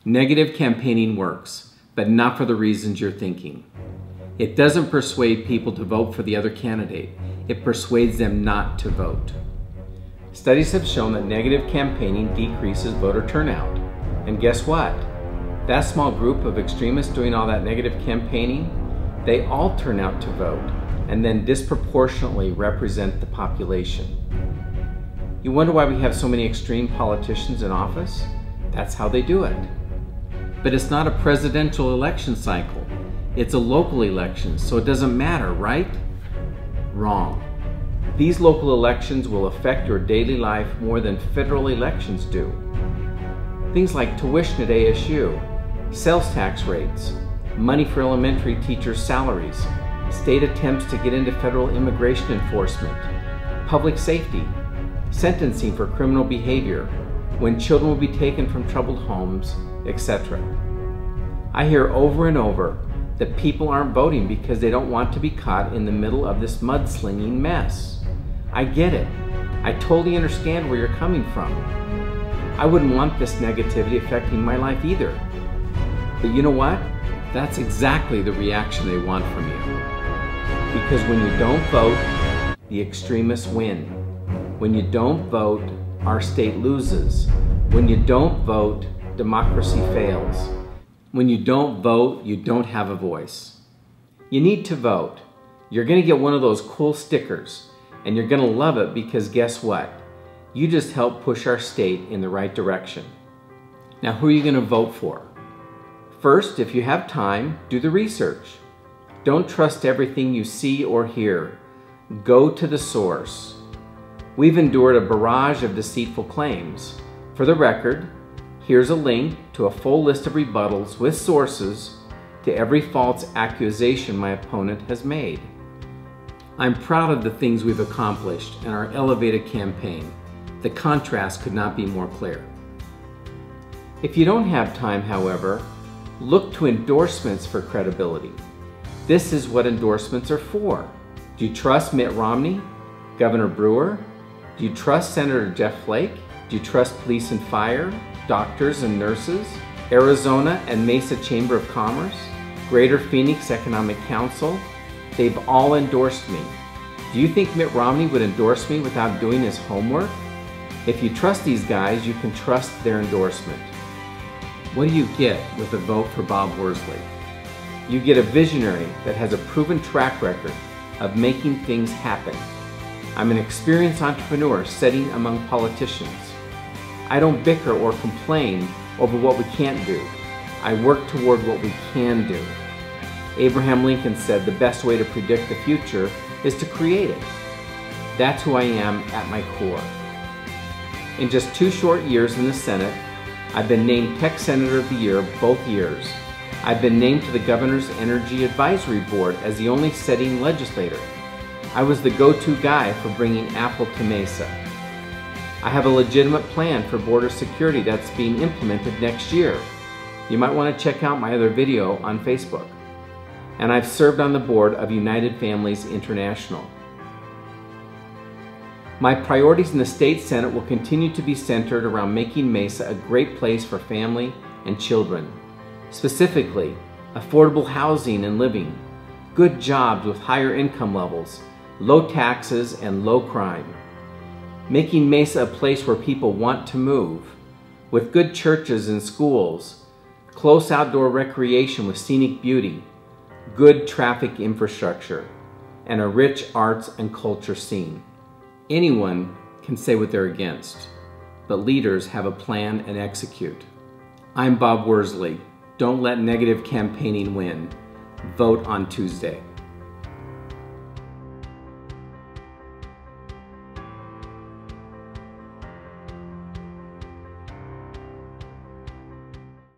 Negative campaigning works, but not for the reasons you're thinking. It doesn't persuade people to vote for the other candidate. It persuades them not to vote. Studies have shown that negative campaigning decreases voter turnout. And guess what? That small group of extremists doing all that negative campaigning, they all turn out to vote and then disproportionately represent the population. You wonder why we have so many extreme politicians in office? That's how they do it. But it's not a presidential election cycle. It's a local election, so it doesn't matter, right? Wrong. These local elections will affect your daily life more than federal elections do. Things like tuition at ASU, sales tax rates, money for elementary teachers' salaries, state attempts to get into federal immigration enforcement, public safety, sentencing for criminal behavior, when children will be taken from troubled homes, etc. I hear over and over that people aren't voting because they don't want to be caught in the middle of this mudslinging mess. I get it. I totally understand where you're coming from. I wouldn't want this negativity affecting my life either. But you know what? That's exactly the reaction they want from you. Because when you don't vote, the extremists win. When you don't vote, our state loses. When you don't vote, democracy fails. When you don't vote, you don't have a voice. You need to vote. You're going to get one of those cool stickers, and you're going to love it because guess what? You just helped push our state in the right direction. Now, who are you going to vote for? First, if you have time, do the research. Don't trust everything you see or hear. Go to the source. We've endured a barrage of deceitful claims. For the record, here's a link to a full list of rebuttals with sources to every false accusation my opponent has made. I'm proud of the things we've accomplished in our elevated campaign. The contrast could not be more clear. If you don't have time, however, look to endorsements for credibility. This is what endorsements are for. Do you trust Mitt Romney, Governor Brewer? Do you trust Senator Jeff Flake? Do you trust police and fire, doctors and nurses, Arizona and Mesa Chamber of Commerce, Greater Phoenix Economic Council? They've all endorsed me. Do you think Mitt Romney would endorse me without doing his homework? If you trust these guys, you can trust their endorsement. What do you get with a vote for Bob Worsley? You get a visionary that has a proven track record of making things happen. I'm an experienced entrepreneur sitting among politicians. I don't bicker or complain over what we can't do. I work toward what we can do. Abraham Lincoln said the best way to predict the future is to create it. That's who I am at my core. In just 2 short years in the Senate, I've been named Tech Senator of the Year both years. I've been named to the Governor's Energy Advisory Board as the only sitting legislator. I was the go-to guy for bringing Apple to Mesa. I have a legitimate plan for border security that's being implemented next year. You might want to check out my other video on Facebook. And I've served on the board of United Families International. My priorities in the state Senate will continue to be centered around making Mesa a great place for family and children. Specifically, affordable housing and living, good jobs with higher income levels, low taxes and low crime. Making Mesa a place where people want to move, with good churches and schools, close outdoor recreation with scenic beauty, good traffic infrastructure, and a rich arts and culture scene. Anyone can say what they're against, but leaders have a plan and execute. I'm Bob Worsley. Don't let negative campaigning win. Vote on Tuesday.